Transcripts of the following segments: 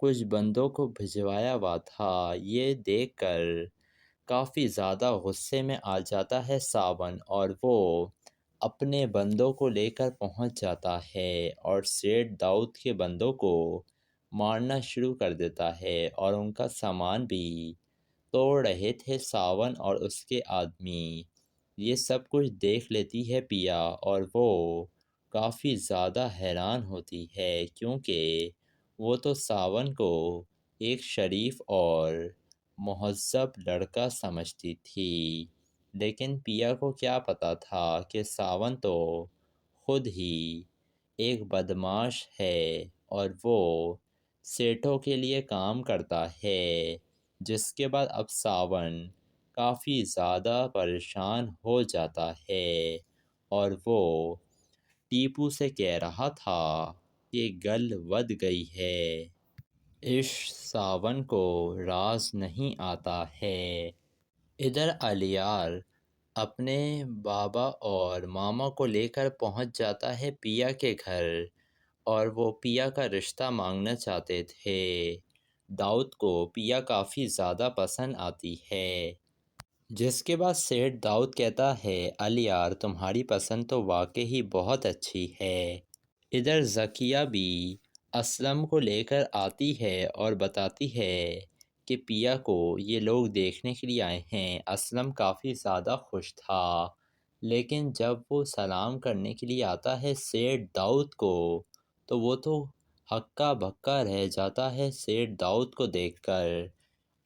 کچھ بندوں کو بھجوایا ہوا تھا۔ یہ دیکھ کر کافی زیادہ غصے میں آ جاتا ہے ساون، اور وہ اپنے بندوں کو لے کر پہنچ جاتا ہے اور سیٹھ داؤد کے بندوں کو مارنا شروع کر دیتا ہے، اور ان کا سامان بھی توڑ رہے تھے ساون اور اس کے آدمی۔ یہ سب کچھ دیکھ لیتی ہے پیا، اور وہ کافی زیادہ حیران ہوتی ہے، کیونکہ وہ تو ساون کو ایک شریف اور مہذب لڑکا سمجھتی تھی، لیکن پیا کو کیا پتا تھا کہ ساون تو خود ہی ایک بدمعاش ہے، اور وہ سیٹھوں کے لیے کام کرتا ہے۔ جس کے بعد اب ساون کافی زیادہ پریشان ہو جاتا ہے، اور وہ ٹیپو سے کہہ رہا تھا کہ گل ود گئی ہے۔ ساون کو راز نہیں آتا ہے۔ ادھر الیار اپنے بابا اور ماما کو لے کر پہنچ جاتا ہے پیا کے گھر، اور وہ پیا کا رشتہ مانگنا چاہتے تھے۔ داؤد کو پیا کافی زیادہ پسند آتی ہے۔ جس کے بعد سیٹھ داؤد کہتا ہے الیار تمہاری پسند تو واقعی بہت اچھی ہے۔ ادھر ذکیہ بھی اسلم کو لے کر آتی ہے اور بتاتی ہے کہ پیا کو یہ لوگ دیکھنے کے لیے آئے ہیں۔ اسلم کافی زیادہ خوش تھا، لیکن جب وہ سلام کرنے کے لیے آتا ہے سیٹھ داؤد کو، تو وہ تو ہکا بکا رہ جاتا ہے سیٹھ داؤد کو دیکھ کر،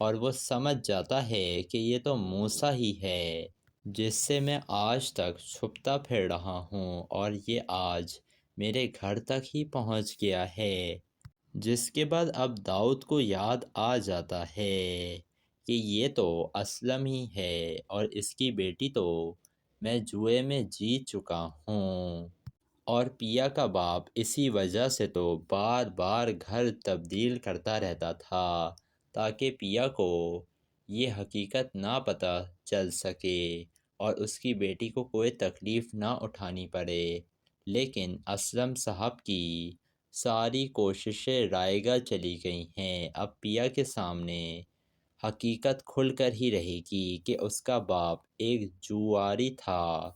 اور وہ سمجھ جاتا ہے کہ یہ تو موسیٰ ہی ہے جس سے میں آج تک چھپتا پھر رہا ہوں، اور یہ آج میرے گھر تک ہی پہنچ گیا ہے۔ جس کے بعد اب داؤد کو یاد آ جاتا ہے کہ یہ تو اسلم ہی ہے، اور اس کی بیٹی تو میں جوئے میں جیت چکا ہوں، اور پیا کا باپ اسی وجہ سے تو بار بار گھر تبدیل کرتا رہتا تھا تاکہ پیا کو یہ حقیقت نہ پتہ چل سکے اور اس کی بیٹی کو کوئی تکلیف نہ اٹھانی پڑے۔ لیکن اسلم صاحب کی ساری کوششیں رائیگاں چلی گئی ہیں۔ اب پیا کے سامنے حقیقت کھل کر ہی رہے گی کہ اس کا باپ ایک جواری تھا،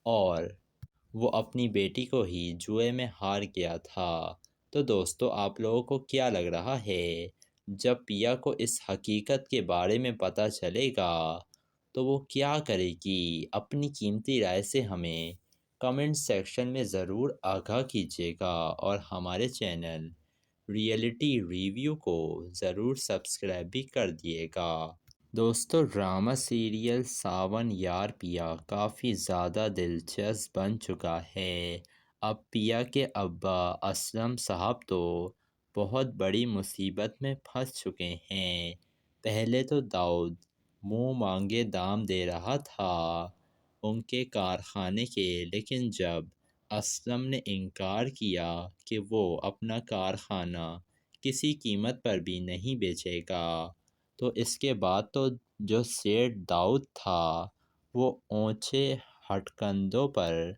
اور وہ اپنی بیٹی کو ہی جوئے میں ہار گیا تھا۔ تو دوستو آپ لوگوں کو کیا لگ رہا ہے جب پیا کو اس حقیقت کے بارے میں پتہ چلے گا تو وہ کیا کرے گی؟ اپنی قیمتی رائے سے ہمیں کمنٹ سیکشن میں ضرور آگاہ کیجیے گا، اور ہمارے چینل ریئلٹی ریویو کو ضرور سبسکرائب بھی کر دیے گا۔ دوستو ڈرامہ سیریل ساون یار پیا کافی زیادہ دلچسپ بن چکا ہے۔ اب پیا کے ابا اسلم صاحب تو بہت بڑی مصیبت میں پھنس چکے ہیں۔ پہلے تو داؤد منہ مانگے دام دے رہا تھا ان کے کارخانے کے، لیکن جب اسلم نے انکار کیا کہ وہ اپنا کارخانہ کسی قیمت پر بھی نہیں بیچے گا، تو اس کے بعد تو جو سیٹھ داؤد تھا وہ اونچے ہٹکندوں پر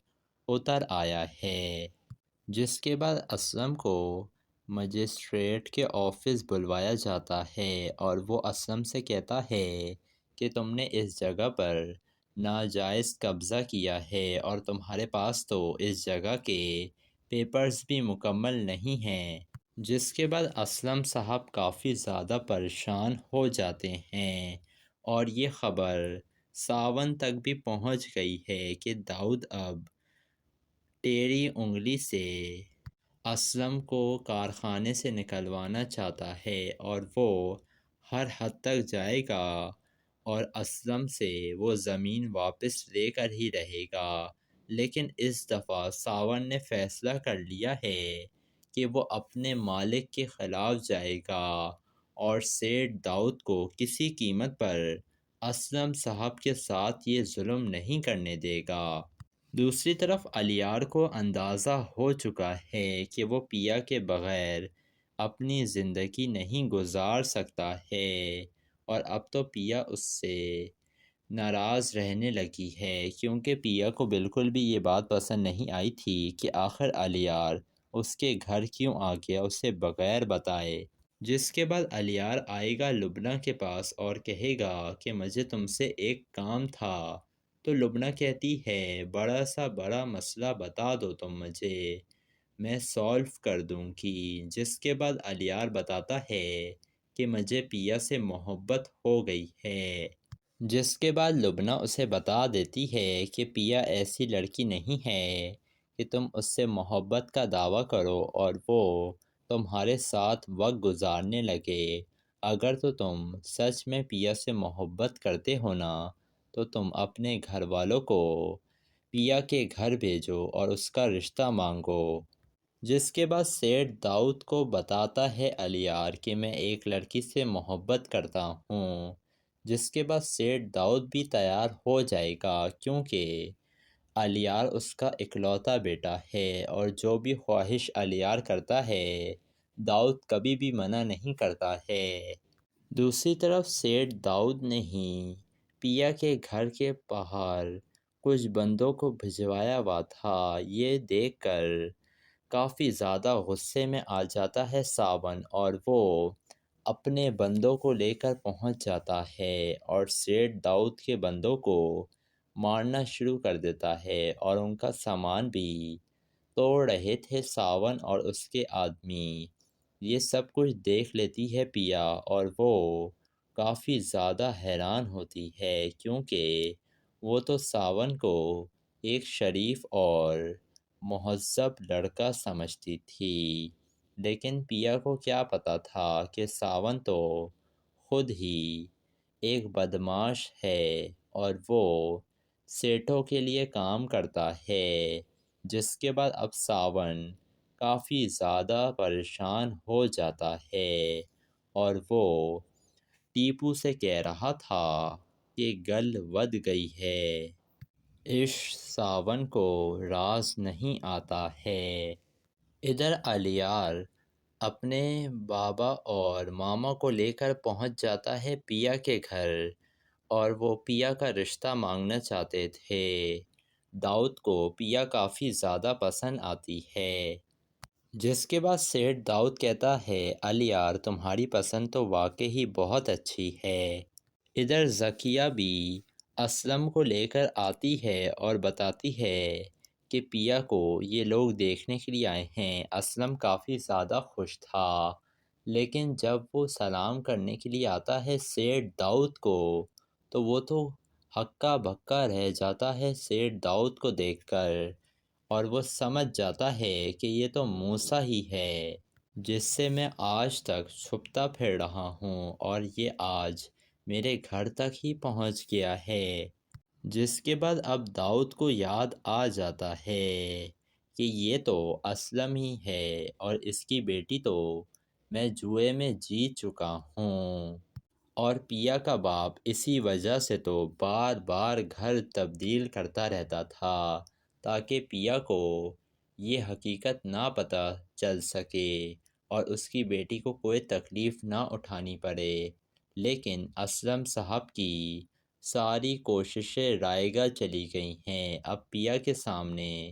اتر آیا ہے۔ جس کے بعد اسلم کو مجسٹریٹ کے آفس بلوایا جاتا ہے، اور وہ اسلم سے کہتا ہے کہ تم نے اس جگہ پر ناجائز قبضہ کیا ہے، اور تمہارے پاس تو اس جگہ کے پیپرز بھی مکمل نہیں ہیں۔ جس کے بعد اسلم صاحب کافی زیادہ پریشان ہو جاتے ہیں، اور یہ خبر ساون تک بھی پہنچ گئی ہے کہ داؤد اب ٹیڑھی انگلی سے اسلم کو کارخانے سے نکلوانا چاہتا ہے، اور وہ ہر حد تک جائے گا اور اسلم سے وہ زمین واپس لے کر ہی رہے گا۔ لیکن اس دفعہ ساون نے فیصلہ کر لیا ہے کہ وہ اپنے مالک کے خلاف جائے گا اور سیٹھ داؤد کو کسی قیمت پر اسلم صاحب کے ساتھ یہ ظلم نہیں کرنے دے گا۔ دوسری طرف الیار کو اندازہ ہو چکا ہے کہ وہ پیا کے بغیر اپنی زندگی نہیں گزار سکتا ہے، اور اب تو پیا اس سے ناراض رہنے لگی ہے، کیونکہ پیا کو بالکل بھی یہ بات پسند نہیں آئی تھی کہ آخر الیار اس کے گھر کیوں آ گیا اسے بغیر بتائے۔ جس کے بعد الیار آئے گا لبنہ کے پاس اور کہے گا کہ مجھے تم سے ایک کام تھا۔ تو لبنہ کہتی ہے بڑا مسئلہ بتا دو تم مجھے، میں سولو کر دوں گی۔ جس کے بعد الیار بتاتا ہے کہ مجھے پیا سے محبت ہو گئی ہے۔ جس کے بعد لبنہ اسے بتا دیتی ہے کہ پیا ایسی لڑکی نہیں ہے کہ تم اس سے محبت کا دعویٰ کرو اور وہ تمہارے ساتھ وقت گزارنے لگے۔ اگر تو تم سچ میں پیا سے محبت کرتے ہو نا تو تم اپنے گھر والوں کو پیا کے گھر بھیجو اور اس کا رشتہ مانگو۔ جس کے بعد سیٹھ داؤد کو بتاتا ہے الیار کہ میں ایک لڑکی سے محبت کرتا ہوں۔ جس کے بعد سیٹھ داؤد بھی تیار ہو جائے گا کیونکہ الیار اس کا اکلوتا بیٹا ہے اور جو بھی خواہش الیار کرتا ہے داؤد کبھی بھی منع نہیں کرتا ہے۔ دوسری طرف سیٹھ داؤد نے ہی پیا کے گھر کے باہر کچھ بندوں کو بھجوایا ہوا تھا۔ یہ دیکھ کر کافی زیادہ غصے میں آ جاتا ہے ساون اور وہ اپنے بندوں کو لے کر پہنچ جاتا ہے اور سیٹھ داؤد کے بندوں کو مارنا شروع کر دیتا ہے اور ان کا سامان بھی توڑ رہے تھے ساون اور اس کے آدمی۔ یہ سب کچھ دیکھ لیتی ہے پیا اور وہ کافی زیادہ حیران ہوتی ہے کیونکہ وہ تو ساون کو ایک شریف اور مہذب لڑکا سمجھتی تھی، لیکن پیا کو کیا پتا تھا کہ ساون تو خود ہی ایک بدمعاش ہے اور وہ سیٹھوں کے لیے کام کرتا ہے۔ جس کے بعد اب ساون کافی زیادہ پریشان ہو جاتا ہے اور وہ ٹیپو سے کہہ رہا تھا کہ گل ود گئی ہے۔ عشق ساون کو راز نہیں آتا ہے۔ ادھر الیار اپنے بابا اور ماما کو لے کر پہنچ جاتا ہے پیا کے گھر اور وہ پیا کا رشتہ مانگنا چاہتے تھے۔ داؤد کو پیا کافی زیادہ پسند آتی ہے۔ جس کے بعد سیٹھ داؤد کہتا ہے الیار تمہاری پسند تو واقعی بہت اچھی ہے۔ ادھر ذکیہ بھی اسلم کو لے کر آتی ہے اور بتاتی ہے کہ پیا کو یہ لوگ دیکھنے کے لیے آئے ہیں۔ اسلم کافی زیادہ خوش تھا لیکن جب وہ سلام کرنے کے لیے آتا ہے سیٹھ داؤد کو تو وہ تو ہکا بکا رہ جاتا ہے سیٹھ داؤد کو دیکھ کر اور وہ سمجھ جاتا ہے کہ یہ تو موسیٰ ہی ہے جس سے میں آج تک چھپتا پھر رہا ہوں اور یہ آج میرے گھر تک ہی پہنچ گیا ہے۔ جس کے بعد اب داؤد کو یاد آ جاتا ہے کہ یہ تو اسلم ہی ہے اور اس کی بیٹی تو میں جوئے میں جیت چکا ہوں اور پیا کا باپ اسی وجہ سے تو بار بار گھر تبدیل کرتا رہتا تھا تاکہ پیا کو یہ حقیقت نہ پتہ چل سکے اور اس کی بیٹی کو کوئی تکلیف نہ اٹھانی پڑے۔ لیکن اسلم صاحب کی ساری کوششیں رائگاں چلی گئی ہیں۔ اب پیا کے سامنے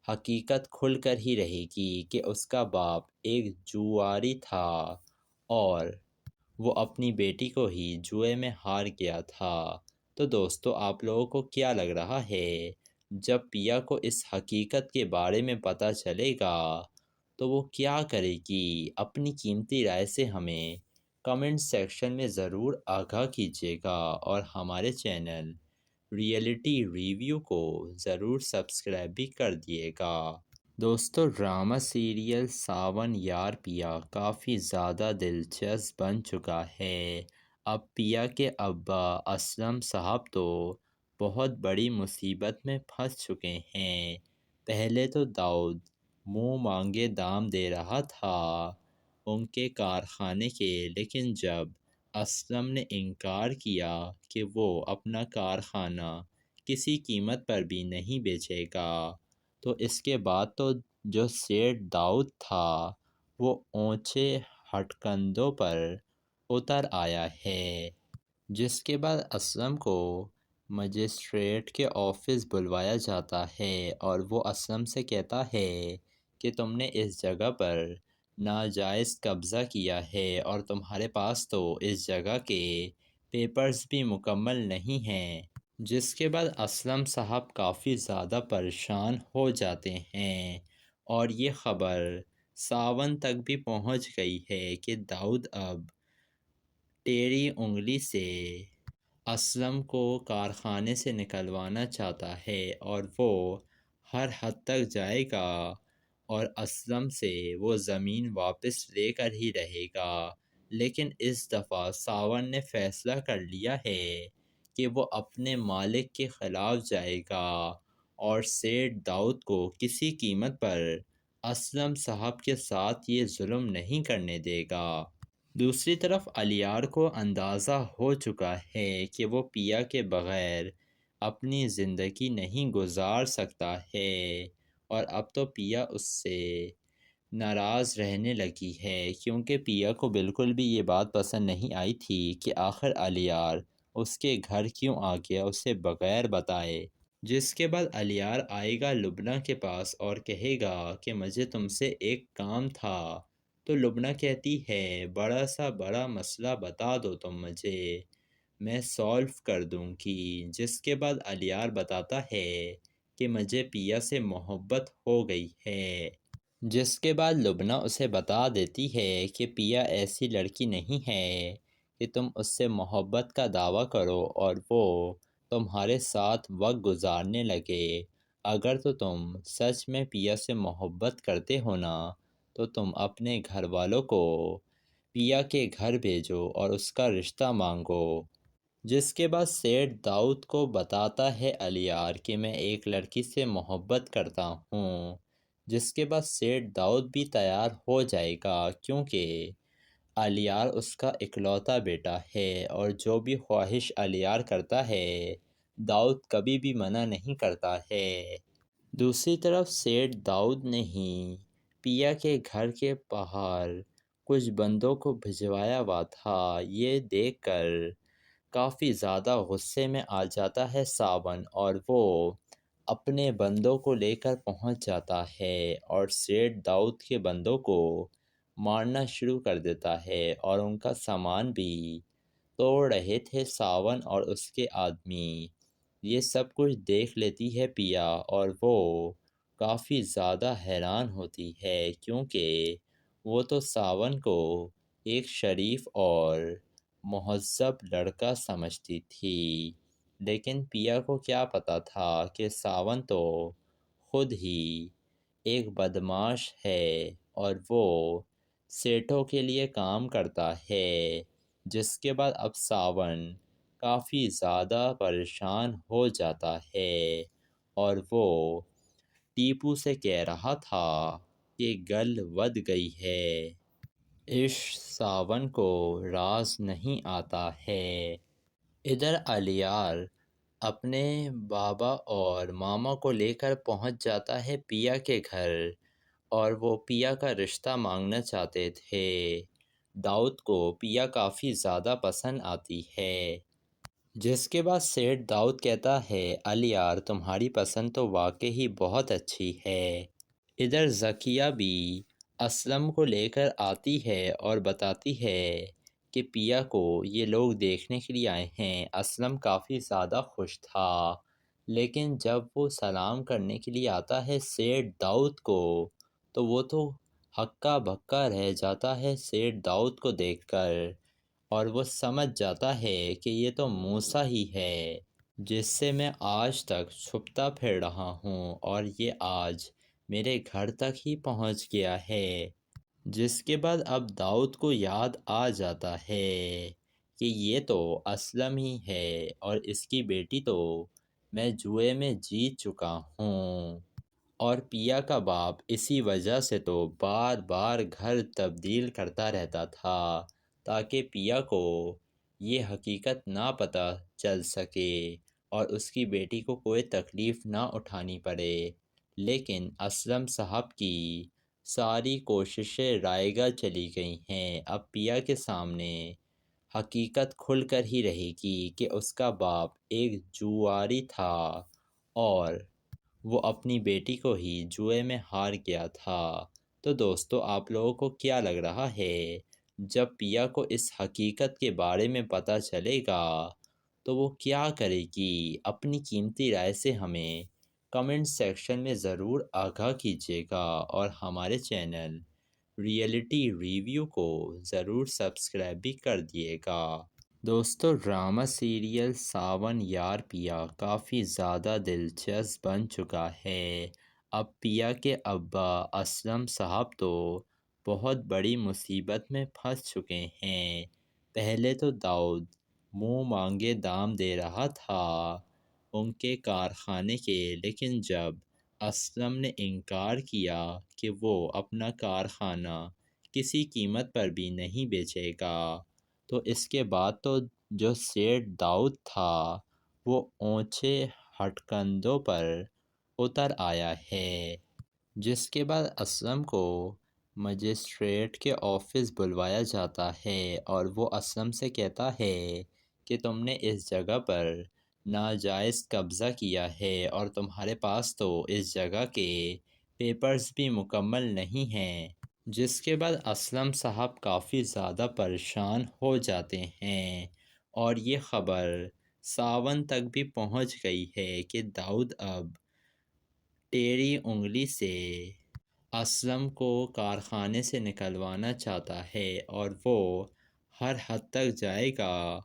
حقیقت کھل کر ہی رہے گی کہ اس کا باپ ایک جواری تھا اور وہ اپنی بیٹی کو ہی جوئے میں ہار گیا تھا۔ تو دوستو آپ لوگوں کو کیا لگ رہا ہے جب پیا کو اس حقیقت کے بارے میں پتہ چلے گا تو وہ کیا کرے گی؟ اپنی قیمتی رائے سے ہمیں کمنٹ سیکشن میں ضرور آگاہ کیجیے گا اور ہمارے چینل ریئلٹی ریویو کو ضرور سبسکرائب بھی کر دیے گا۔ دوستو ڈرامہ سیریل ساون یار پیا کافی زیادہ دلچسپ بن چکا ہے۔ اب پیا کے ابا اسلم صاحب تو بہت بڑی مصیبت میں پھنس چکے ہیں۔ پہلے تو داؤد منہ مانگے دام دے رہا تھا ان کے کارخانے کے، لیکن جب اسلم نے انکار کیا کہ وہ اپنا کارخانہ کسی قیمت پر بھی نہیں بیچے گا تو اس کے بعد تو جو سیٹھ داؤد تھا وہ اونچے ہٹکندوں پر اتر آیا ہے۔ جس کے بعد اسلم کو مجسٹریٹ کے آفس بلوایا جاتا ہے اور وہ اسلم سے کہتا ہے کہ تم نے اس جگہ پر ناجائز قبضہ کیا ہے اور تمہارے پاس تو اس جگہ کے پیپرز بھی مکمل نہیں ہیں۔ جس کے بعد اسلم صاحب کافی زیادہ پریشان ہو جاتے ہیں اور یہ خبر ساون تک بھی پہنچ گئی ہے کہ داؤد اب ٹیڑھی انگلی سے اسلم کو کارخانے سے نکلوانا چاہتا ہے اور وہ ہر حد تک جائے گا اور اسلم سے وہ زمین واپس لے کر ہی رہے گا۔ لیکن اس دفعہ ساون نے فیصلہ کر لیا ہے کہ وہ اپنے مالک کے خلاف جائے گا اور سیٹھ داؤد کو کسی قیمت پر اسلم صاحب کے ساتھ یہ ظلم نہیں کرنے دے گا۔ دوسری طرف الیار کو اندازہ ہو چکا ہے کہ وہ پیا کے بغیر اپنی زندگی نہیں گزار سکتا ہے اور اب تو پیا اس سے ناراض رہنے لگی ہے، کیونکہ پیا کو بالکل بھی یہ بات پسند نہیں آئی تھی کہ آخر الیار اس کے گھر کیوں آ گیا اسے بغیر بتائے۔ جس کے بعد الیار آئے گا لبنہ کے پاس اور کہے گا کہ مجھے تم سے ایک کام تھا، تو لبنہ کہتی ہے بڑا مسئلہ بتا دو تم مجھے، میں سولو کر دوں گی۔ جس کے بعد الیار بتاتا ہے کہ مجھے پیا سے محبت ہو گئی ہے۔ جس کے بعد لبنہ اسے بتا دیتی ہے کہ پیا ایسی لڑکی نہیں ہے کہ تم اس سے محبت کا دعویٰ کرو اور وہ تمہارے ساتھ وقت گزارنے لگے۔ اگر تو تم سچ میں پیا سے محبت کرتے ہو نا، تو تم اپنے گھر والوں کو پیا کے گھر بھیجو اور اس کا رشتہ مانگو۔ جس کے بعد سیٹھ داؤد کو بتاتا ہے الیار کہ میں ایک لڑکی سے محبت کرتا ہوں۔ جس کے بعد سیٹھ داؤد بھی تیار ہو جائے گا، کیونکہ الیار اس کا اکلوتا بیٹا ہے اور جو بھی خواہش الیار کرتا ہے داؤد کبھی بھی منع نہیں کرتا ہے۔ دوسری طرف سیٹھ داؤد نے ہی پیا کے گھر کے باہر کچھ بندوں کو بھجوایا ہوا تھا۔ یہ دیکھ کر کافی زیادہ غصے میں آ جاتا ہے ساون اور وہ اپنے بندوں کو لے کر پہنچ جاتا ہے اور سیٹھ داؤد کے بندوں کو مارنا شروع کر دیتا ہے اور ان کا سامان بھی توڑ رہے تھے ساون اور اس کے آدمی۔ یہ سب کچھ دیکھ لیتی ہے پیا اور وہ کافی زیادہ حیران ہوتی ہے، کیونکہ وہ تو ساون کو ایک شریف اور مہذب لڑکا سمجھتی تھی، لیکن پیا کو کیا پتا تھا کہ ساون تو خود ہی ایک بدمعاش ہے اور وہ سیٹھوں کے لیے کام کرتا ہے۔ جس کے بعد اب ساون کافی زیادہ پریشان ہو جاتا ہے اور وہ ٹیپو سے کہہ رہا تھا کہ گل ود گئی ہے۔ عشق ساون کو راز نہیں آتا ہے۔ ادھر الیار اپنے بابا اور ماما کو لے کر پہنچ جاتا ہے پیا کے گھر اور وہ پیا کا رشتہ مانگنا چاہتے تھے۔ داؤد کو پیا کافی زیادہ پسند آتی ہے۔ جس کے بعد سیٹھ داؤد کہتا ہے الیار تمہاری پسند تو واقعی بہت اچھی ہے۔ ادھر ذکیہ بھی اسلم کو لے کر آتی ہے اور بتاتی ہے کہ پیا کو یہ لوگ دیکھنے کے لیے آئے ہیں۔ اسلم کافی زیادہ خوش تھا، لیکن جب وہ سلام کرنے کے لیے آتا ہے سیٹھ داؤد کو تو وہ تو ہکا بکا رہ جاتا ہے سیٹھ داؤد کو دیکھ کر اور وہ سمجھ جاتا ہے کہ یہ تو موسیٰ ہی ہے جس سے میں آج تک چھپتا پھر رہا ہوں اور یہ آج میرے گھر تک ہی پہنچ گیا ہے۔ جس کے بعد اب داؤد کو یاد آ جاتا ہے کہ یہ تو اسلم ہی ہے اور اس کی بیٹی تو میں جوئے میں جیت چکا ہوں اور پیا کا باپ اسی وجہ سے تو بار بار گھر تبدیل کرتا رہتا تھا تاکہ پیا کو یہ حقیقت نہ پتہ چل سکے اور اس کی بیٹی کو کوئی تکلیف نہ اٹھانی پڑے۔ لیکن اسلم صاحب کی ساری کوششیں رائگاں چلی گئی ہیں۔ اب پیا کے سامنے حقیقت کھل کر ہی رہے گی کہ اس کا باپ ایک جواری تھا اور وہ اپنی بیٹی کو ہی جوئے میں ہار گیا تھا۔ تو دوستو آپ لوگوں کو کیا لگ رہا ہے جب پیا کو اس حقیقت کے بارے میں پتہ چلے گا تو وہ کیا کرے گی؟ اپنی قیمتی رائے سے ہمیں کمنٹ سیکشن میں ضرور آگاہ کیجیے گا اور ہمارے چینل ریئلٹی ریویو کو ضرور سبسکرائب بھی کر دیے گا۔ دوستو ڈرامہ سیریل ساون یار پیا کافی زیادہ دلچسپ بن چکا ہے۔ اب پیا کے ابا اسلم صاحب تو بہت بڑی مصیبت میں پھنس چکے ہیں۔ پہلے تو داؤد منہ مانگے دام دے رہا تھا ان کے کارخانے کے، لیکن جب اسلم نے انکار کیا کہ وہ اپنا کارخانہ کسی قیمت پر بھی نہیں بیچے گا، تو اس کے بعد تو جو سیٹھ داؤد تھا وہ اونچے ہٹکندوں پر اتر آیا ہے، جس کے بعد اسلم کو مجسٹریٹ کے آفس بلوایا جاتا ہے اور وہ اسلم سے کہتا ہے کہ تم نے اس جگہ پر ناجائز قبضہ کیا ہے اور تمہارے پاس تو اس جگہ کے پیپرز بھی مکمل نہیں ہیں، جس کے بعد اسلم صاحب کافی زیادہ پریشان ہو جاتے ہیں اور یہ خبر ساون تک بھی پہنچ گئی ہے کہ داؤد اب ٹیڑھی انگلی سے اسلم کو کارخانے سے نکلوانا چاہتا ہے اور وہ ہر حد تک جائے گا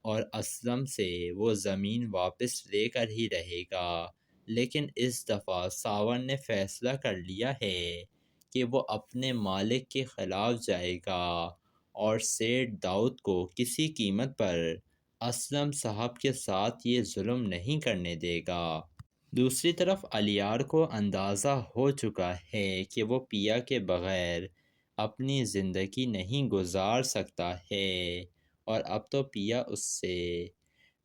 اور اسلم سے وہ زمین واپس لے کر ہی رہے گا، لیکن اس دفعہ ساون نے فیصلہ کر لیا ہے کہ وہ اپنے مالک کے خلاف جائے گا اور سیٹھ داؤد کو کسی قیمت پر اسلم صاحب کے ساتھ یہ ظلم نہیں کرنے دے گا۔ دوسری طرف الیار کو اندازہ ہو چکا ہے کہ وہ پیا کے بغیر اپنی زندگی نہیں گزار سکتا ہے اور اب تو پیا اس سے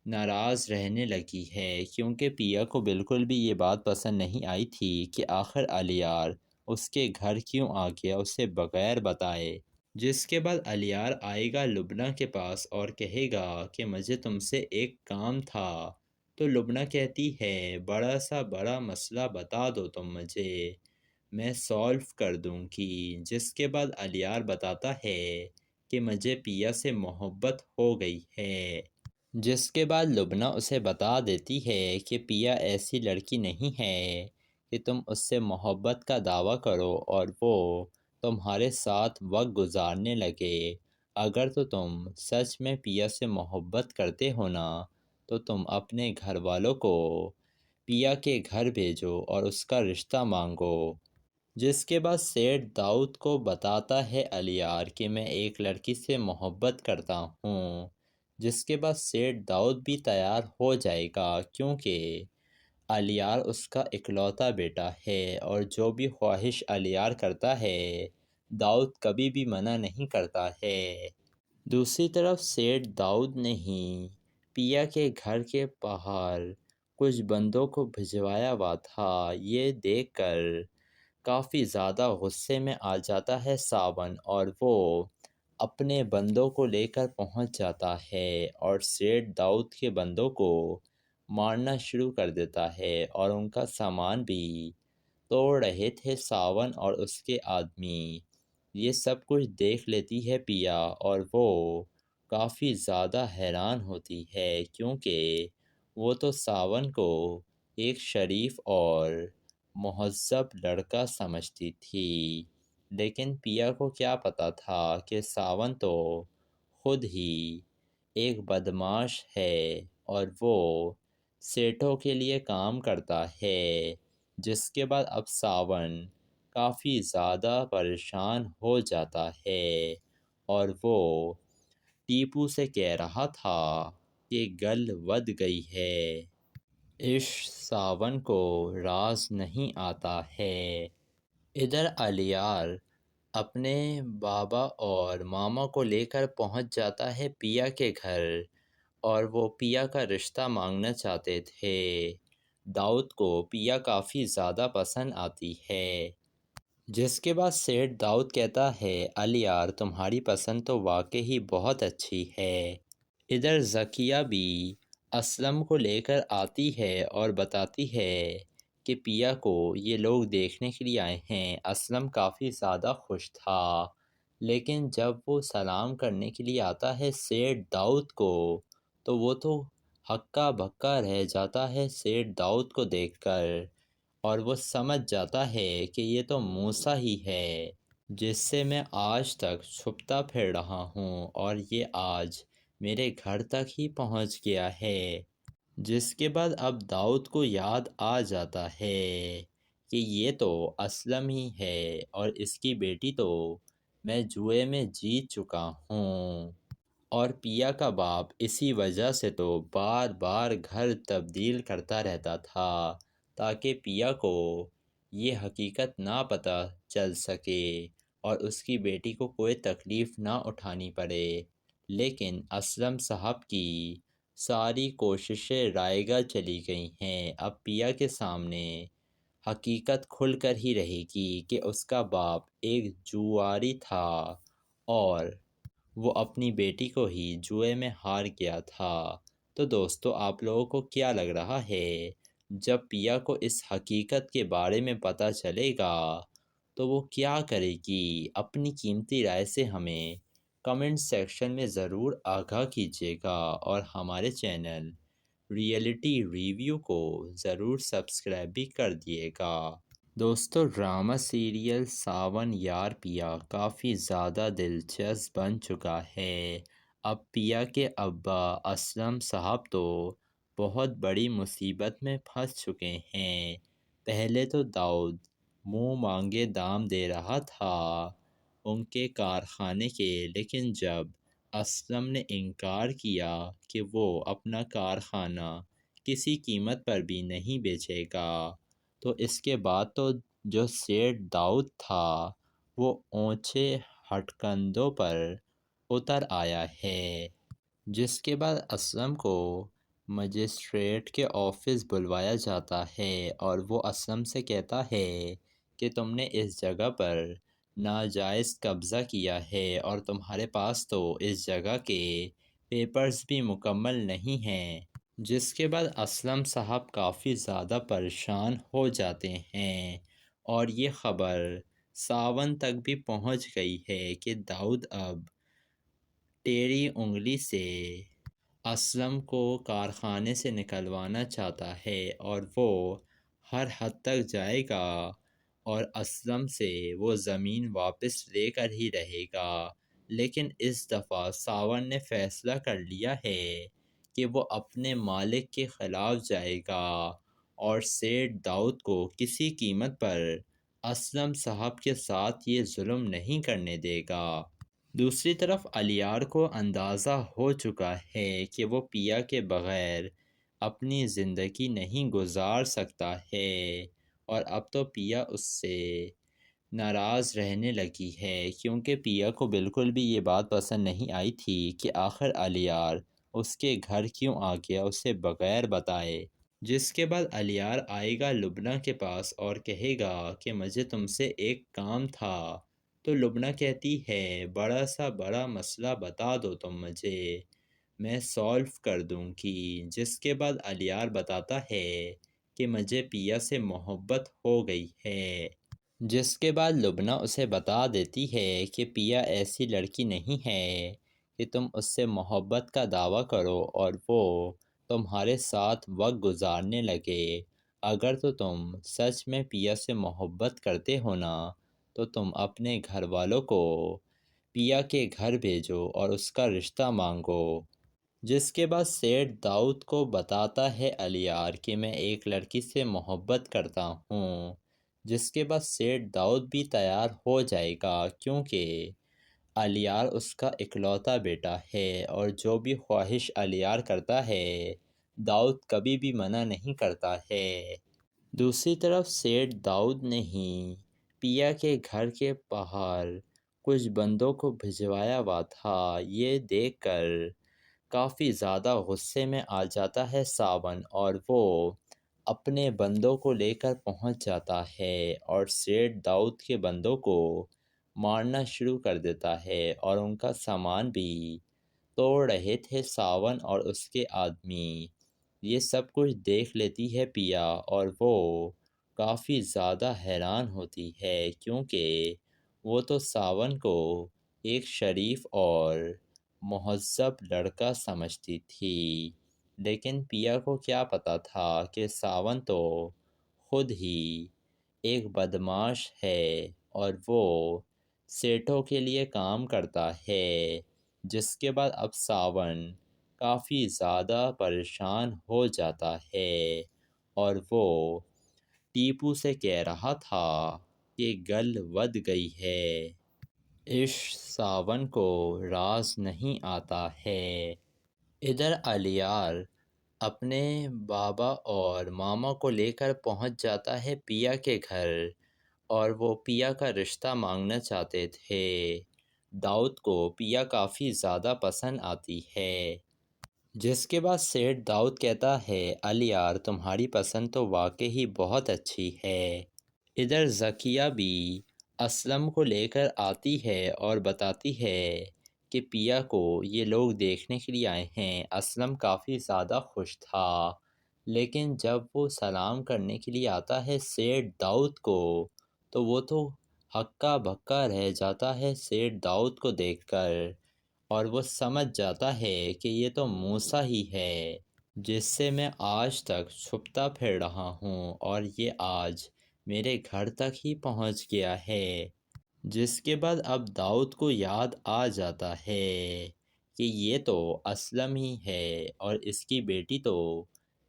ناراض رہنے لگی ہے، کیونکہ پیا کو بالکل بھی یہ بات پسند نہیں آئی تھی کہ آخر الیار اس کے گھر کیوں آ گیا اسے بغیر بتائے، جس کے بعد الیار آئے گا لبنہ کے پاس اور کہے گا کہ مجھے تم سے ایک کام تھا، تو لبنہ کہتی ہے بڑا مسئلہ بتا دو تم مجھے، میں سالو کر دوں گی، جس کے بعد الیار بتاتا ہے کہ مجھے پیا سے محبت ہو گئی ہے، جس کے بعد لبنہ اسے بتا دیتی ہے کہ پیا ایسی لڑکی نہیں ہے کہ تم اس سے محبت کا دعویٰ کرو اور وہ تمہارے ساتھ وقت گزارنے لگے، اگر تو تم سچ میں پیا سے محبت کرتے ہو نا تو تم اپنے گھر والوں کو پیا کے گھر بھیجو اور اس کا رشتہ مانگو، جس کے بعد سیٹھ داؤد کو بتاتا ہے الیار کہ میں ایک لڑکی سے محبت کرتا ہوں، جس کے بعد سیٹھ داؤد بھی تیار ہو جائے گا کیونکہ الیار اس کا اکلوتا بیٹا ہے اور جو بھی خواہش الیار کرتا ہے داؤد کبھی بھی منع نہیں کرتا ہے۔ دوسری طرف سیٹھ داؤد نے ہی پیا کے گھر کے باہر کچھ بندوں کو بھجوایا ہوا تھا، یہ دیکھ کر کافی زیادہ غصے میں آ جاتا ہے ساون اور وہ اپنے بندوں کو لے کر پہنچ جاتا ہے اور سیٹھ داؤد کے بندوں کو مارنا شروع کر دیتا ہے اور ان کا سامان بھی توڑ رہے تھے ساون اور اس کے آدمی، یہ سب کچھ دیکھ لیتی ہے پیا اور وہ کافی زیادہ حیران ہوتی ہے کیونکہ وہ تو ساون کو ایک شریف اور مہذب لڑکا سمجھتی تھی، لیکن پیا کو کیا پتا تھا کہ ساون تو خود ہی ایک بدمعاش ہے اور وہ سیٹھوں کے لیے کام کرتا ہے، جس کے بعد اب ساون کافی زیادہ پریشان ہو جاتا ہے اور وہ ٹیپو سے کہہ رہا تھا کہ گل ود گئی ہے، عشق ساون کو راز نہیں آتا ہے۔ ادھر الیار اپنے بابا اور ماما کو لے کر پہنچ جاتا ہے پیا کے گھر اور وہ پیا کا رشتہ مانگنا چاہتے تھے، داؤد کو پیا کافی زیادہ پسند آتی ہے، جس کے بعد سیٹھ داؤد کہتا ہے الیار تمہاری پسند تو واقعی بہت اچھی ہے۔ ادھر ذکیہ بھی اسلم کو لے کر آتی ہے اور بتاتی ہے کہ پیا کو یہ لوگ دیکھنے کے لیے آئے ہیں۔ اسلم کافی زیادہ خوش تھا، لیکن جب وہ سلام کرنے کے لیے آتا ہے سیٹھ داؤد کو، تو وہ تو ہکا بکا رہ جاتا ہے سیٹھ داؤد کو دیکھ کر، اور وہ سمجھ جاتا ہے کہ یہ تو موسیٰ ہی ہے جس سے میں آج تک چھپتا پھر رہا ہوں، اور یہ آج میرے گھر تک ہی پہنچ گیا ہے۔ جس کے بعد اب داؤد کو یاد آ جاتا ہے کہ یہ تو اسلم ہی ہے، اور اس کی بیٹی تو میں جوئے میں جیت چکا ہوں، اور پیا کا باپ اسی وجہ سے تو بار بار گھر تبدیل کرتا رہتا تھا تاکہ پیا کو یہ حقیقت نہ پتہ چل سکے اور اس کی بیٹی کو کوئی تکلیف نہ اٹھانی پڑے۔ لیکن اسلم صاحب کی ساری کوششیں رائیگاں چلی گئی ہیں۔ اب پیا کے سامنے حقیقت کھل کر ہی رہے گی کہ اس کا باپ ایک جواری تھا اور وہ اپنی بیٹی کو ہی جوئے میں ہار گیا تھا۔ تو دوستو، آپ لوگوں کو کیا لگ رہا ہے جب پیا کو اس حقیقت کے بارے میں پتہ چلے گا تو وہ کیا کرے گی؟ اپنی قیمتی رائے سے ہمیں کمنٹ سیکشن میں ضرور آگاہ کیجیے گا، اور ہمارے چینل ریئلٹی ریویو کو ضرور سبسکرائب بھی کر دیے گا۔ دوستو، ڈرامہ سیریل ساون یار پیا کافی زیادہ دلچسپ بن چکا ہے۔ اب پیا کے ابا اسلم صاحب تو بہت بڑی مصیبت میں پھنس چکے ہیں۔ پہلے تو داؤد منہ مانگے دام دے رہا تھا ان کے کارخانے کے، لیکن جب اسلم نے انکار کیا کہ وہ اپنا کارخانہ کسی قیمت پر بھی نہیں بیچے گا، تو اس کے بعد تو جو سیٹھ داؤد تھا وہ اونچے ہٹکندوں پر اتر آیا ہے۔ جس کے بعد اسلم کو مجسٹریٹ کے آفس بلوایا جاتا ہے، اور وہ اسلم سے کہتا ہے کہ تم نے اس جگہ پر ناجائز قبضہ کیا ہے، اور تمہارے پاس تو اس جگہ کے پیپرز بھی مکمل نہیں ہیں۔ جس کے بعد اسلم صاحب کافی زیادہ پریشان ہو جاتے ہیں، اور یہ خبر ساون تک بھی پہنچ گئی ہے کہ داؤد اب ٹیڑھی انگلی سے اسلم کو کارخانے سے نکلوانا چاہتا ہے، اور وہ ہر حد تک جائے گا اور اسلم سے وہ زمین واپس لے کر ہی رہے گا۔ لیکن اس دفعہ ساون نے فیصلہ کر لیا ہے کہ وہ اپنے مالک کے خلاف جائے گا اور سیٹھ داؤد کو کسی قیمت پر اسلم صاحب کے ساتھ یہ ظلم نہیں کرنے دے گا۔ دوسری طرف الیار کو اندازہ ہو چکا ہے کہ وہ پیا کے بغیر اپنی زندگی نہیں گزار سکتا ہے، اور اب تو پیا اس سے ناراض رہنے لگی ہے، کیونکہ پیا کو بالکل بھی یہ بات پسند نہیں آئی تھی کہ آخر الیار اس کے گھر کیوں آ گیا اسے بغیر بتائے۔ جس کے بعد الیار آئے گا لبنہ کے پاس اور کہے گا کہ مجھے تم سے ایک کام تھا، تو لبنہ کہتی ہے بڑا مسئلہ بتا دو تم مجھے، میں سولو کر دوں گی۔ جس کے بعد الیار بتاتا ہے کہ مجھے پیا سے محبت ہو گئی ہے۔ جس کے بعد لبنہ اسے بتا دیتی ہے کہ پیا ایسی لڑکی نہیں ہے کہ تم اس سے محبت کا دعویٰ کرو اور وہ تمہارے ساتھ وقت گزارنے لگے۔ اگر تو تم سچ میں پیا سے محبت کرتے ہو نا، تو تم اپنے گھر والوں کو پیا کے گھر بھیجو اور اس کا رشتہ مانگو۔ جس کے بعد سیٹھ داؤد کو بتاتا ہے الیار کہ میں ایک لڑکی سے محبت کرتا ہوں۔ جس کے بعد سیٹھ داؤد بھی تیار ہو جائے گا، کیونکہ الیار اس کا اکلوتا بیٹا ہے، اور جو بھی خواہش الیار کرتا ہے داؤد کبھی بھی منع نہیں کرتا ہے۔ دوسری طرف سیٹھ داؤد نے ہی پیا کے گھر کے باہر کچھ بندوں کو بھجوایا ہوا تھا۔ یہ دیکھ کر کافی زیادہ غصے میں آ جاتا ہے ساون، اور وہ اپنے بندوں کو لے کر پہنچ جاتا ہے اور سیٹھ داؤد کے بندوں کو مارنا شروع کر دیتا ہے، اور ان کا سامان بھی توڑ رہے تھے ساون اور اس کے آدمی۔ یہ سب کچھ دیکھ لیتی ہے پیا، اور وہ کافی زیادہ حیران ہوتی ہے کیونکہ وہ تو ساون کو ایک شریف اور مہذب لڑکا سمجھتی تھی، لیکن پیا کو کیا پتہ تھا کہ ساون تو خود ہی ایک بدمعاش ہے اور وہ سیٹھوں کے لیے کام کرتا ہے۔ جس کے بعد اب ساون کافی زیادہ پریشان ہو جاتا ہے اور وہ ٹیپو سے کہہ رہا تھا کہ گل ود گئی ہے، عشق ساون کو راز نہیں آتا ہے۔ ادھر الیار اپنے بابا اور ماما کو لے کر پہنچ جاتا ہے پیا کے گھر اور وہ پیا کا رشتہ مانگنا چاہتے تھے۔ داؤد کو پیا کافی زیادہ پسند آتی ہے، جس کے بعد سیٹھ داؤد کہتا ہے الیار تمہاری پسند تو واقعی بہت اچھی ہے۔ ادھر ذکیہ بھی اسلم کو لے کر آتی ہے اور بتاتی ہے کہ پیا کو یہ لوگ دیکھنے کے لیے آئے ہیں۔ اسلم کافی زیادہ خوش تھا، لیکن جب وہ سلام کرنے کے لیے آتا ہے سیٹھ داؤد کو تو وہ تو ہکا بکا رہ جاتا ہے سیٹھ داؤد کو دیکھ کر، اور وہ سمجھ جاتا ہے کہ یہ تو موسیٰ ہی ہے جس سے میں آج تک چھپتا پھر رہا ہوں اور یہ آج میرے گھر تک ہی پہنچ گیا ہے۔ جس کے بعد اب داؤد کو یاد آ جاتا ہے کہ یہ تو اسلم ہی ہے اور اس کی بیٹی تو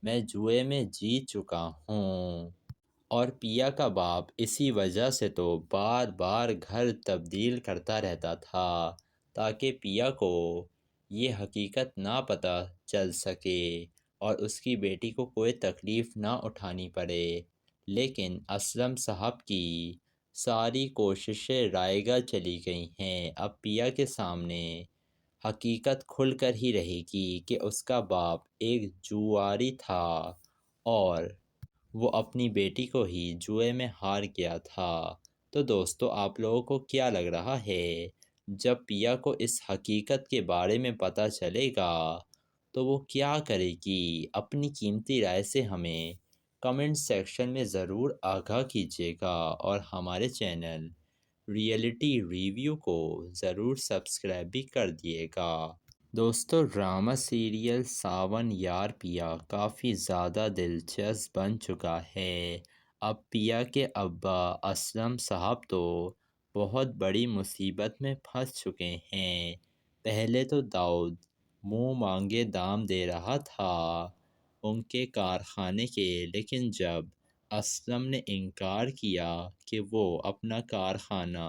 میں جوئے میں جیت چکا ہوں، اور پیا کا باپ اسی وجہ سے تو بار بار گھر تبدیل کرتا رہتا تھا تاکہ پیا کو یہ حقیقت نہ پتہ چل سکے اور اس کی بیٹی کو کوئی تکلیف نہ اٹھانی پڑے۔ لیکن اسلم صاحب کی ساری کوششیں رائگاں چلی گئی ہیں۔ اب پیا کے سامنے حقیقت کھل کر ہی رہے گی کہ اس کا باپ ایک جواری تھا اور وہ اپنی بیٹی کو ہی جوئے میں ہار گیا تھا۔ تو دوستو آپ لوگوں کو کیا لگ رہا ہے جب پیا کو اس حقیقت کے بارے میں پتہ چلے گا تو وہ کیا کرے گی؟ اپنی قیمتی رائے سے ہمیں کمنٹ سیکشن میں ضرور آگاہ کیجیے گا اور ہمارے چینل ریئلٹی ریویو کو ضرور سبسکرائب بھی کر دیے گا۔ دوستو ڈرامہ سیریل ساون یار پیا کافی زیادہ دلچسپ بن چکا ہے۔ اب پیا کے ابا اسلم صاحب تو بہت بڑی مصیبت میں پھنس چکے ہیں۔ پہلے تو داؤد منہ مانگے دام دے رہا تھا ان کے کارخانے کے، لیکن جب اسلم نے انکار کیا کہ وہ اپنا کارخانہ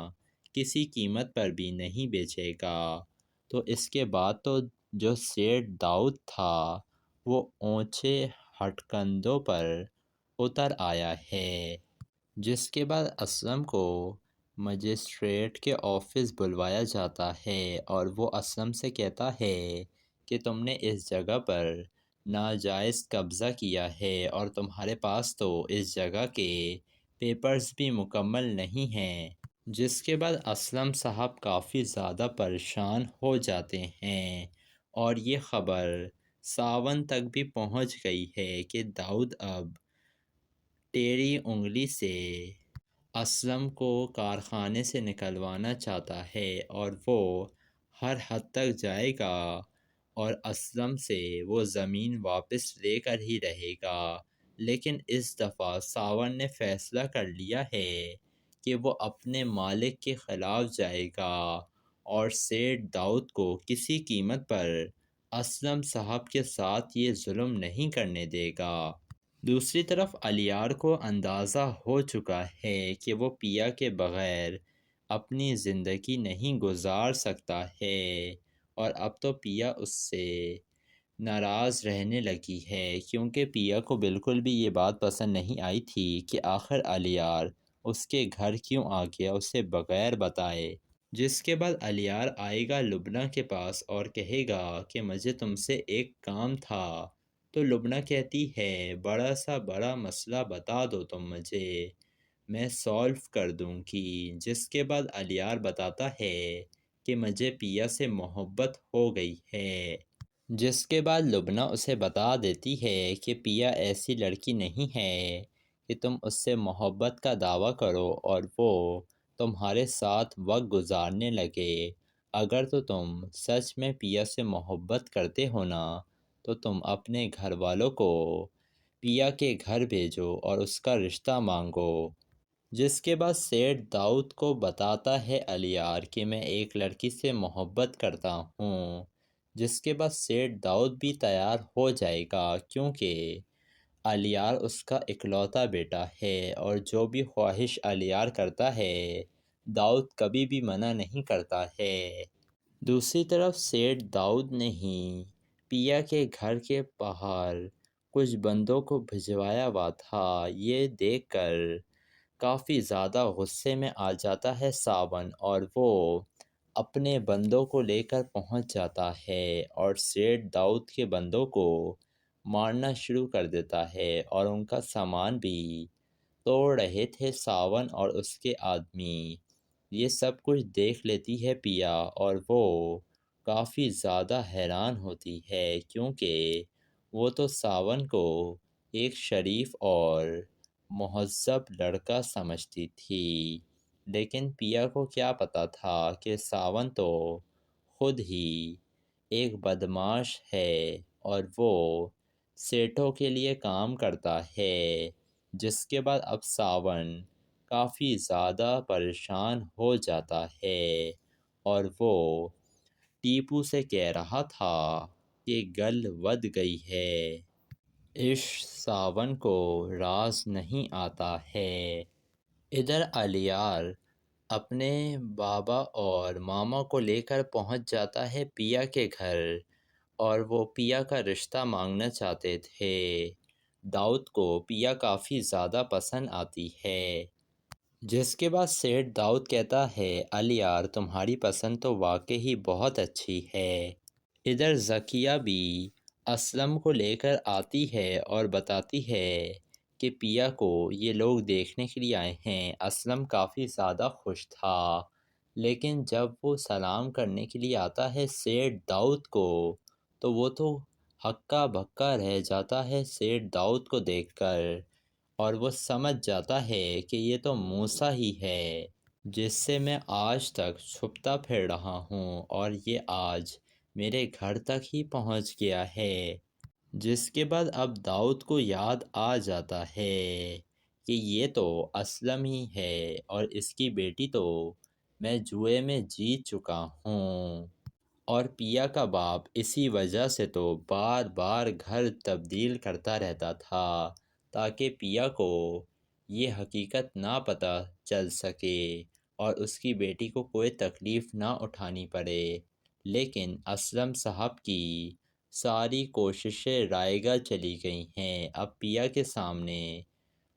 کسی قیمت پر بھی نہیں بیچے گا تو اس کے بعد تو جو سیٹھ داؤد تھا وہ اونچے ہٹکندوں پر اتر آیا ہے۔ جس کے بعد اسلم کو مجسٹریٹ کے آفس بلوایا جاتا ہے اور وہ اسلم سے کہتا ہے کہ تم نے اس جگہ پر ناجائز قبضہ کیا ہے اور تمہارے پاس تو اس جگہ کے پیپرز بھی مکمل نہیں ہیں۔ جس کے بعد اسلم صاحب کافی زیادہ پریشان ہو جاتے ہیں اور یہ خبر ساون تک بھی پہنچ گئی ہے کہ داؤد اب ٹیڑھی انگلی سے اسلم کو کارخانے سے نکلوانا چاہتا ہے اور وہ ہر حد تک جائے گا اور اسلم سے وہ زمین واپس لے کر ہی رہے گا۔ لیکن اس دفعہ ساون نے فیصلہ کر لیا ہے کہ وہ اپنے مالک کے خلاف جائے گا اور سیٹھ داؤد کو کسی قیمت پر اسلم صاحب کے ساتھ یہ ظلم نہیں کرنے دے گا۔ دوسری طرف الیار کو اندازہ ہو چکا ہے کہ وہ پیا کے بغیر اپنی زندگی نہیں گزار سکتا ہے اور اب تو پیا اس سے ناراض رہنے لگی ہے کیونکہ پیا کو بالکل بھی یہ بات پسند نہیں آئی تھی کہ آخر الیار اس کے گھر کیوں آ گیا اسے بغیر بتائے۔ جس کے بعد الیار آئے گا لبنہ کے پاس اور کہے گا کہ مجھے تم سے ایک کام تھا، تو لبنہ کہتی ہے بڑا مسئلہ بتا دو تم مجھے، میں سولو کر دوں گی۔ جس کے بعد الیار بتاتا ہے کہ مجھے پیا سے محبت ہو گئی ہے۔ جس کے بعد لبنہ اسے بتا دیتی ہے کہ پیا ایسی لڑکی نہیں ہے کہ تم اس سے محبت کا دعویٰ کرو اور وہ تمہارے ساتھ وقت گزارنے لگے۔ اگر تو تم سچ میں پیا سے محبت کرتے ہو نا تو تم اپنے گھر والوں کو پیا کے گھر بھیجو اور اس کا رشتہ مانگو۔ جس کے بعد سیٹھ داؤد کو بتاتا ہے الیار کہ میں ایک لڑکی سے محبت کرتا ہوں، جس کے بعد سیٹھ داؤد بھی تیار ہو جائے گا کیونکہ الیار اس کا اکلوتا بیٹا ہے اور جو بھی خواہش الیار کرتا ہے داؤد کبھی بھی منع نہیں کرتا ہے۔ دوسری طرف سیٹھ داؤد نے ہی پیا کے گھر کے باہر کچھ بندوں کو بھجوایا ہوا تھا۔ یہ دیکھ کر کافی زیادہ غصے میں آ جاتا ہے ساون اور وہ اپنے بندوں کو لے کر پہنچ جاتا ہے اور سیٹھ داؤد کے بندوں کو مارنا شروع کر دیتا ہے اور ان کا سامان بھی توڑ رہے تھے ساون اور اس کے آدمی۔ یہ سب کچھ دیکھ لیتی ہے پیا اور وہ کافی زیادہ حیران ہوتی ہے کیونکہ وہ تو ساون کو ایک شریف اور مہذب لڑکا سمجھتی تھی، لیکن پیا کو کیا پتہ تھا کہ ساون تو خود ہی ایک بدمعاش ہے اور وہ سیٹھوں کے لیے کام کرتا ہے۔ جس کے بعد اب ساون کافی زیادہ پریشان ہو جاتا ہے اور وہ ٹیپو سے کہہ رہا تھا کہ گل ود گئی ہے۔ عشق ساون کو راز نہیں آتا ہے۔ ادھر الیار اپنے بابا اور ماما کو لے کر پہنچ جاتا ہے پیا کے گھر اور وہ پیا کا رشتہ مانگنا چاہتے تھے۔ داؤد کو پیا کافی زیادہ پسند آتی ہے۔ جس کے بعد سیٹھ داؤد کہتا ہے الیار تمہاری پسند تو واقعی بہت اچھی ہے۔ ادھر ذکیہ بھی اسلم کو لے کر آتی ہے اور بتاتی ہے کہ پیا کو یہ لوگ دیکھنے کے لیے آئے ہیں۔ اسلم کافی زیادہ خوش تھا، لیکن جب وہ سلام کرنے کے لیے آتا ہے سیٹھ داؤد کو تو وہ تو ہکا بکا رہ جاتا ہے سیٹھ داؤد کو دیکھ کر اور وہ سمجھ جاتا ہے کہ یہ تو موسیٰ ہی ہے جس سے میں آج تک چھپتا پھر رہا ہوں اور یہ آج میرے گھر تک ہی پہنچ گیا ہے۔ جس کے بعد اب داؤد کو یاد آ جاتا ہے کہ یہ تو اسلم ہی ہے اور اس کی بیٹی تو میں جوئے میں جیت چکا ہوں اور پیا کا باپ اسی وجہ سے تو بار بار گھر تبدیل کرتا رہتا تھا تاکہ پیا کو یہ حقیقت نہ پتہ چل سکے اور اس کی بیٹی کو کوئی تکلیف نہ اٹھانی پڑے۔ لیکن اسلم صاحب کی ساری کوششیں رائگاں چلی گئی ہیں۔ اب پیا کے سامنے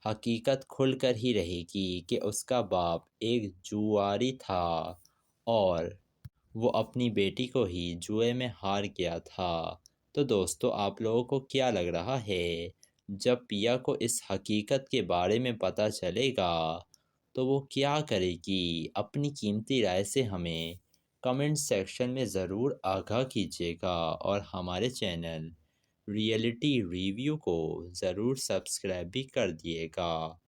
حقیقت کھل کر ہی رہے گی کہ اس کا باپ ایک جواری تھا اور وہ اپنی بیٹی کو ہی جوئے میں ہار گیا تھا۔ تو دوستو آپ لوگوں کو کیا لگ رہا ہے جب پیا کو اس حقیقت کے بارے میں پتہ چلے گا تو وہ کیا کرے گی؟ اپنی قیمتی رائے سے ہمیں کمنٹ سیکشن میں ضرور آگاہ کیجیے گا اور ہمارے چینل ریئلٹی ریویو کو ضرور سبسکرائب بھی کر دیے گا۔